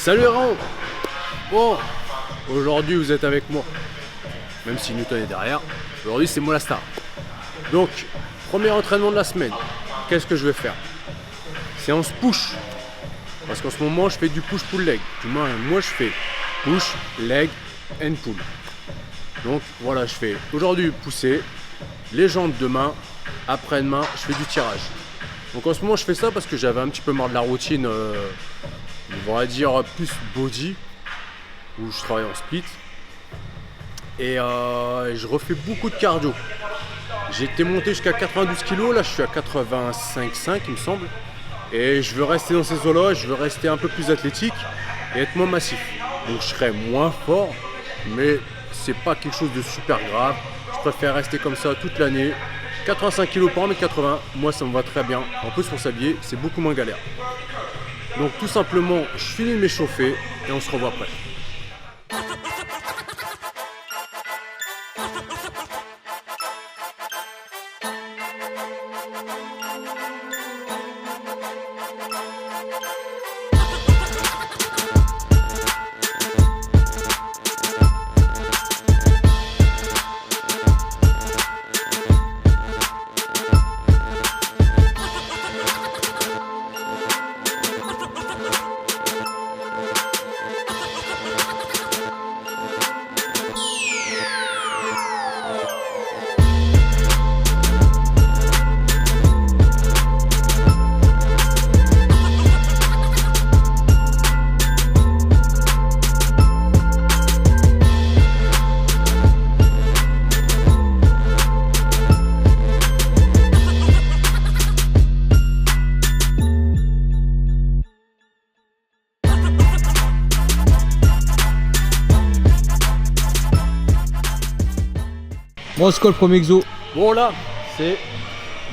Salut Aaron. Bon, aujourd'hui vous êtes avec moi, même si Newton est derrière. Aujourd'hui c'est moi la star. Donc, premier entraînement de la semaine. Qu'est-ce que je vais faire? Séance push. Parce qu'en ce moment je fais du push-pull leg. Du moins moi je fais push, leg and pull. Donc voilà, je fais aujourd'hui pousser, les jambes demain, après-demain je fais du tirage. Donc en ce moment je fais ça parce que j'avais un petit peu marre de la routine, on va dire plus body, où je travaille en split. Et je refais beaucoup de cardio. J'ai été monté jusqu'à 92 kg, là je suis à 85,5 il me semble. Et je veux rester dans ces eaux-là, je veux rester un peu plus athlétique et être moins massif. Donc je serai moins fort, mais c'est pas quelque chose de super grave. Je préfère rester comme ça toute l'année. 85 kg pour 1m80, moi ça me va très bien. En plus pour s'habiller, c'est beaucoup moins galère. Donc tout simplement, je finis de m'échauffer et on se revoit après. Bon, c'est quoi le premier exo? Bon là, c'est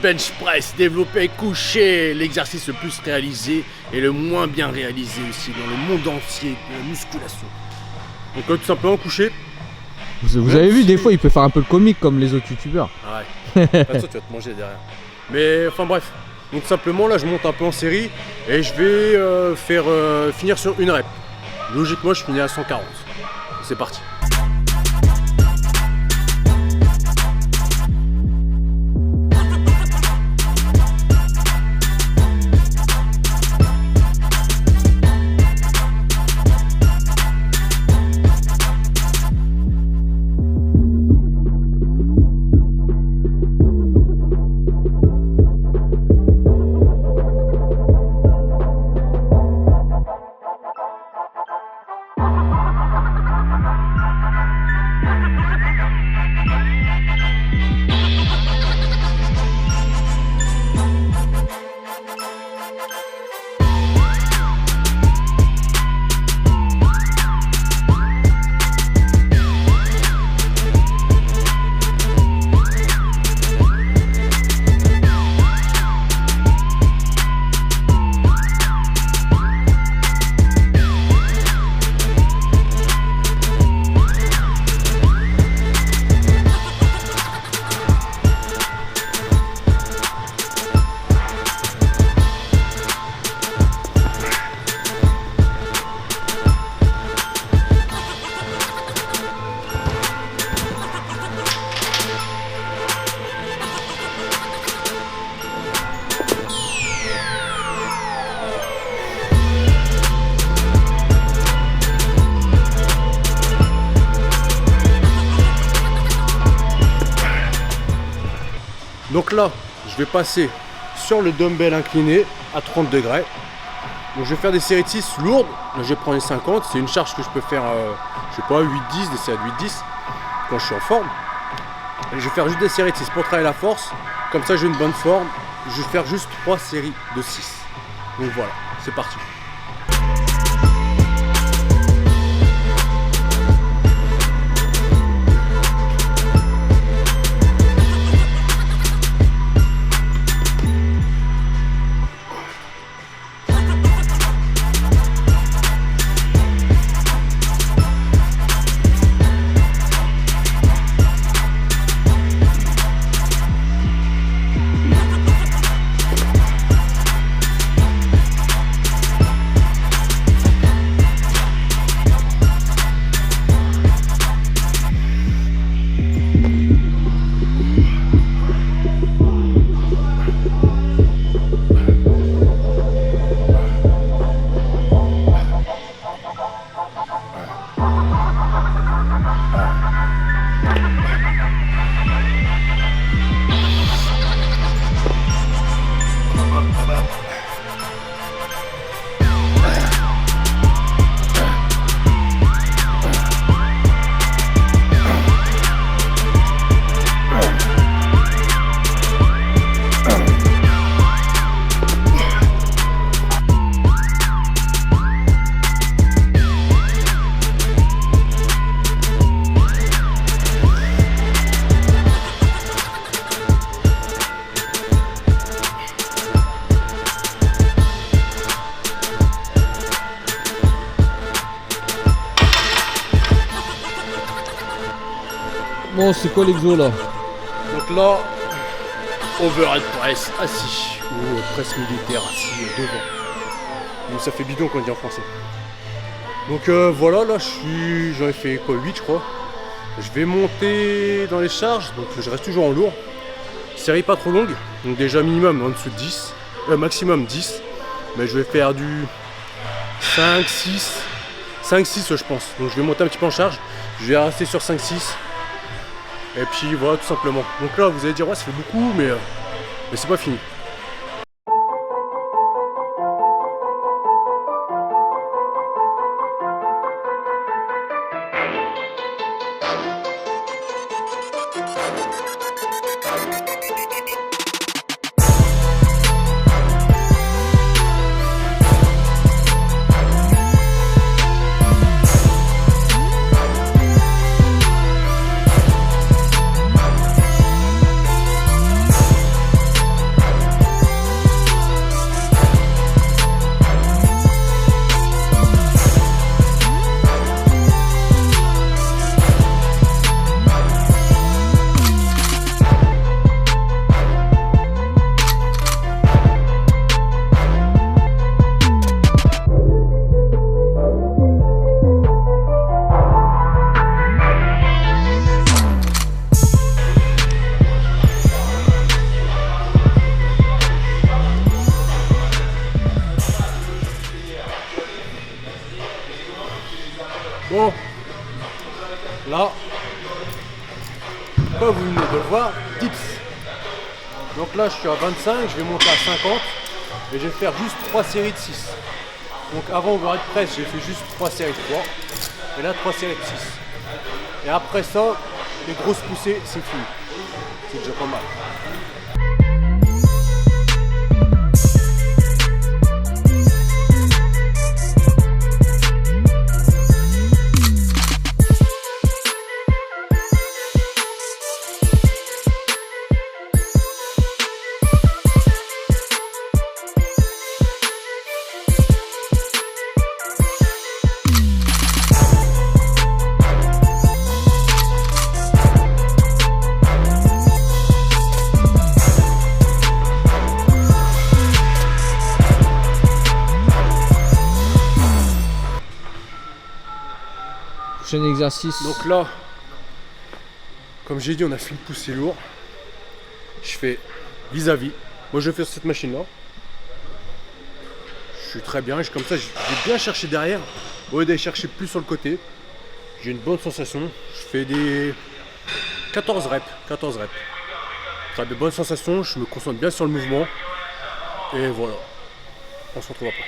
bench press, développé couché, l'exercice le plus réalisé et le moins bien réalisé aussi dans le monde entier de la musculation. Donc tout simplement couché. Vous avez vu, des fois il peut faire un peu le comique comme les autres youtubeurs. Ah ouais, de toute façon tu vas te manger derrière. Mais enfin bref, donc simplement là je monte un peu en série et je vais finir sur une rep. Logiquement je finis à 140. C'est parti. Donc là, je vais passer sur le dumbbell incliné à 30 degrés. Donc je vais faire des séries de 6 lourdes. Là, je vais prendre les 50. C'est une charge que je peux faire, je sais pas, 8-10, des séries de 8-10 quand je suis en forme. Et je vais faire juste des séries de 6 pour travailler la force. Comme ça, j'ai une bonne forme. Je vais faire juste 3 séries de 6. Donc voilà, c'est parti. Bon, c'est quoi l'exo là? Donc là, overhead press assis ou presse militaire assis devant. Donc ça fait bidon quand on dit en français. Donc voilà, là j'en ai fait quoi, 8 je crois. Je vais monter dans les charges, donc je reste toujours en lourd. Série pas trop longue, donc déjà minimum en dessous de 10, maximum 10. Mais je vais faire du 5, 6 je pense. Donc je vais monter un petit peu en charge, je vais rester sur 5-6. Et puis voilà, tout simplement. Donc là vous allez dire ouais ça fait beaucoup, mais c'est pas fini. Bon, là, comme vous venez de le voir, tips. Donc là, je suis à 25, je vais monter à 50 et je vais faire juste 3 séries de 6. Donc avant overhead press, j'ai fait juste 3 séries de 3 et là 3 séries de 6. Et après ça, les grosses poussées, c'est fini. C'est déjà pas mal. Prochain exercice. Donc là, comme j'ai dit, on a fait une poussée lourde. Je fais vis-à-vis. Moi, je fais sur cette machine-là. Je suis très bien. Comme ça, j'ai bien cherché derrière. Au lieu d'aller chercher plus sur le côté, j'ai une bonne sensation. Je fais des 14 reps. Très de bonnes sensations. Je me concentre bien sur le mouvement. Et voilà. On se retrouve après.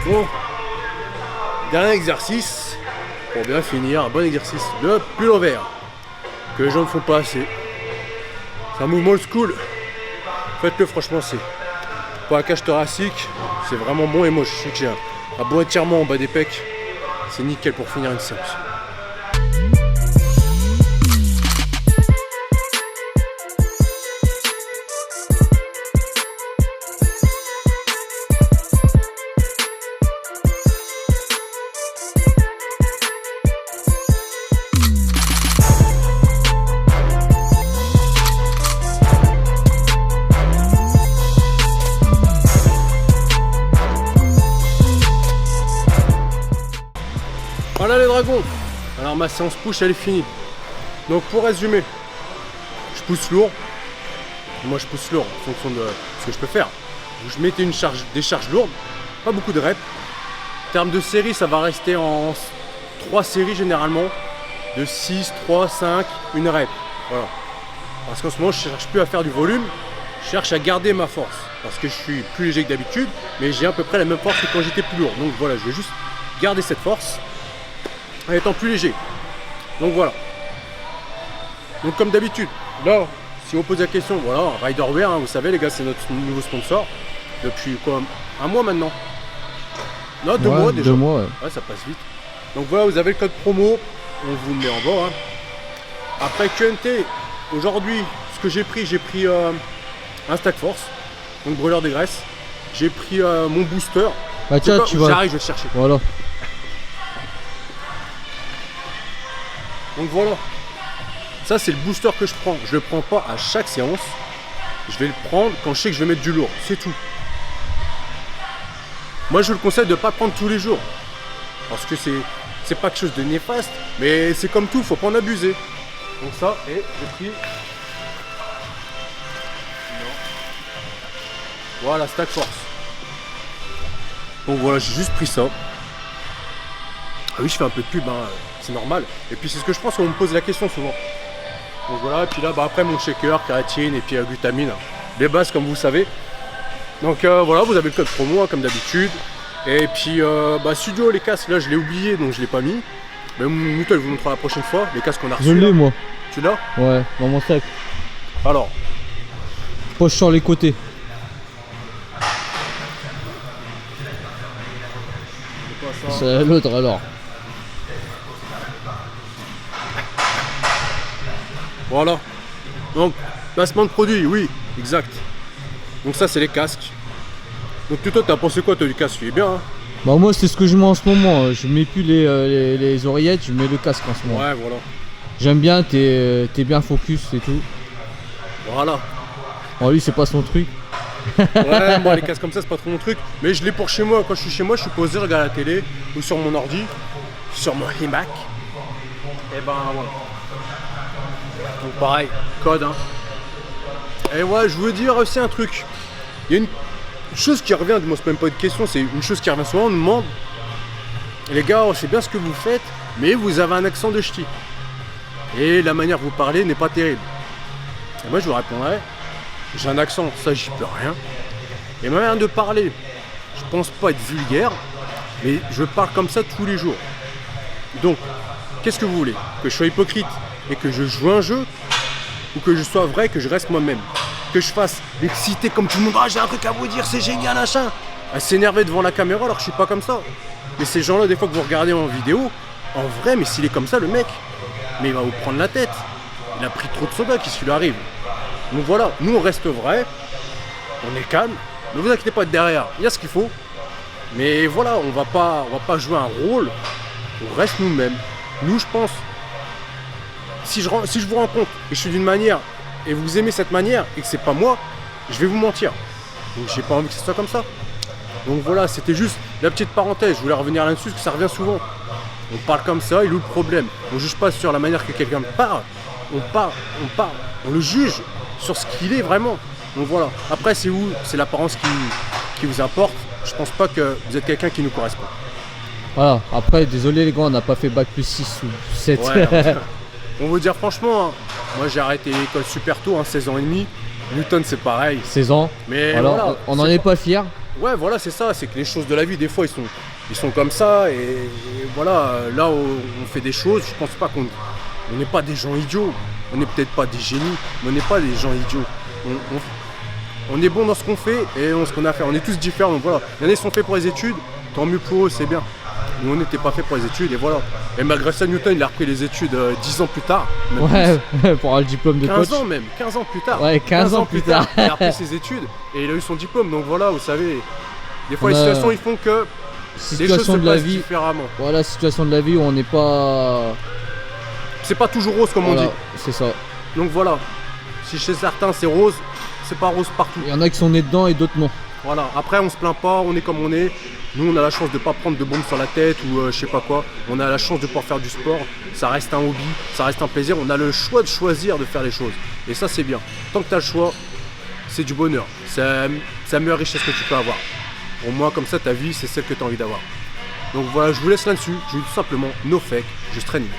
Bon, dernier exercice, pour bien finir, un bon exercice, le pullover, que les gens ne font pas assez. C'est un mouvement old school, faites-le franchement, c'est pour la cage thoracique, c'est vraiment bon et moi je sais que j'ai un bon étirement en bas des pecs, c'est nickel pour finir une séance. secondes. Alors ma séance push elle est finie. Donc pour résumer, je pousse lourd. Moi je pousse lourd en fonction de ce que je peux faire. Je mettais des charges lourdes, pas beaucoup de reps. En termes de séries, ça va rester en 3 séries généralement. De 6, 3, 5, une rep. Voilà. Parce qu'en ce moment je cherche plus à faire du volume, je cherche à garder ma force. Parce que je suis plus léger que d'habitude, mais j'ai à peu près la même force que quand j'étais plus lourd. Donc voilà, je vais juste garder cette force en étant plus léger. Donc voilà. Donc comme d'habitude, là, si on pose la question, voilà, Riderwear, hein, vous savez les gars, c'est notre nouveau sponsor. Depuis quoi, un mois maintenant. Non, 2 mois déjà. 2 mois, ouais. Ouais, ça passe vite. Donc voilà, vous avez le code promo, on vous le met en bas. Hein. Après QNT, aujourd'hui, ce que j'ai pris un Stack Force, donc brûleur de graisse. J'ai pris mon booster. Bah tiens, tu vas. J'arrive, je vais le chercher. Voilà. Donc voilà. Ça, c'est le booster que je prends. Je le prends pas à chaque séance. Je vais le prendre quand je sais que je vais mettre du lourd. C'est tout. Moi, je vous le conseille de ne pas prendre tous les jours. Parce que c'est pas quelque chose de néfaste. Mais c'est comme tout, faut pas en abuser. Donc ça, et j'ai pris. Voilà, Stack Force. Donc voilà, j'ai juste pris ça. Ah oui, je fais un peu de pub, hein, c'est normal. Et puis c'est ce que je pense qu'on me pose la question souvent. Donc voilà, et puis là, bah, après mon shaker, kératine et puis glutamine. Les bases comme vous savez. Donc voilà, vous avez le code promo hein, comme d'habitude. Et puis Studio, les casques, là je l'ai oublié donc je l'ai pas mis. Mais Mouton, je vous montrera la prochaine fois. Les casques qu'on a reçus. Je l'ai moi. Tu l'as? Ouais, dans mon sac. Alors. Poche sur les côtés. C'est l'autre alors. Voilà. Donc, placement de produit, oui, exact. Donc ça, c'est les casques. Donc toi, t'as pensé quoi toi du casque? Il est bien, hein? Bah moi, c'est ce que je mets en ce moment. Je mets plus les oreillettes, je mets le casque en ce moment. Ouais, voilà. J'aime bien, t'es bien focus et tout. Voilà. Bon, lui, c'est pas son truc. Ouais, moi les casques comme ça c'est pas trop mon truc, mais je l'ai pour chez moi. Quand je suis chez moi, je suis posé, je regarde la télé ou sur mon ordi, sur mon iMac. Et ben voilà. Donc pareil, code hein. Et ouais, je veux dire aussi un truc. Il y a une chose qui revient, moi c'est même pas une question, c'est une chose qui revient souvent, on nous demande les gars, c'est bien ce que vous faites, mais vous avez un accent de ch'ti. Et la manière dont vous parlez n'est pas terrible. Et moi je vous répondrai. J'ai un accent, ça j'y peux rien. Et ma manière de parler, je pense pas être vulgaire, mais je parle comme ça tous les jours. Donc, qu'est-ce que vous voulez? Que je sois hypocrite et que je joue un jeu? Ou que je sois vrai, que je reste moi-même? Que je fasse l'excité comme tout le monde, ah j'ai un truc à vous dire, c'est génial, machin. À s'énerver devant la caméra alors que je suis pas comme ça. Mais ces gens-là, des fois que vous regardez en vidéo, en vrai, mais s'il est comme ça, le mec, mais il va vous prendre la tête. Il a pris trop de soda, qu'est-ce qui lui arrive? Donc voilà, nous on reste vrai, on est calme, ne vous inquiétez pas de derrière, il y a ce qu'il faut. Mais voilà, on va pas jouer un rôle, on reste nous-mêmes. Nous je pense, si je vous rencontre et je suis d'une manière et vous aimez cette manière et que c'est pas moi, je vais vous mentir. Donc j'ai pas envie que ce soit comme ça. Donc voilà, c'était juste la petite parenthèse, je voulais revenir là-dessus parce que ça revient souvent. On parle comme ça, il est où le problème? On juge pas sur la manière que quelqu'un parle, on le juge sur ce qu'il est vraiment. Donc voilà. Après c'est où? C'est l'apparence qui vous importe. Je pense pas que vous êtes quelqu'un qui nous correspond. Voilà, après désolé les gars, on n'a pas fait bac plus 6 ou 7. Ouais, on va dire franchement, hein, moi j'ai arrêté l'école super tôt, hein, 16 ans et demi. Newton c'est pareil. 16 ans. Mais alors voilà, on n'en est pas fiers. Ouais voilà c'est ça, c'est que les choses de la vie des fois ils sont comme ça et voilà, là on fait des choses, je pense pas qu'on n'est pas des gens idiots. On n'est peut-être pas des génies, mais on n'est pas des gens idiots. On est bon dans ce qu'on fait et dans ce qu'on a fait. On est tous différents, donc voilà. Il y en a qui sont faits pour les études, tant mieux pour eux, c'est bien. Nous, on n'était pas fait pour les études et voilà. Et malgré ça, Newton, il a repris les études 10 ans plus tard. Ouais, pour avoir le diplôme de 15 coach. 15 ans même, 15 ans plus tard. Ouais, 15 ans plus tard. Il a repris ses études et il a eu son diplôme. Donc voilà, vous savez, des fois les situations, ils font que les choses se passent différemment. Voilà, situation de la vie où on n'est pas... C'est pas toujours rose comme voilà, on dit. C'est ça. Donc voilà, si chez certains c'est rose, c'est pas rose partout. Il y en a qui sont nés dedans et d'autres non. Voilà, après on se plaint pas, on est comme on est. Nous on a la chance de pas prendre de bombes sur la tête ou je sais pas quoi. On a la chance de pouvoir faire du sport. Ça reste un hobby, ça reste un plaisir. On a le choix de choisir de faire les choses. Et ça c'est bien. Tant que tu as le choix, c'est du bonheur. C'est la meilleure richesse que tu peux avoir. Au moins comme ça ta vie c'est celle que tu as envie d'avoir. Donc voilà, je vous laisse là-dessus. Je dis tout simplement no fake, juste training.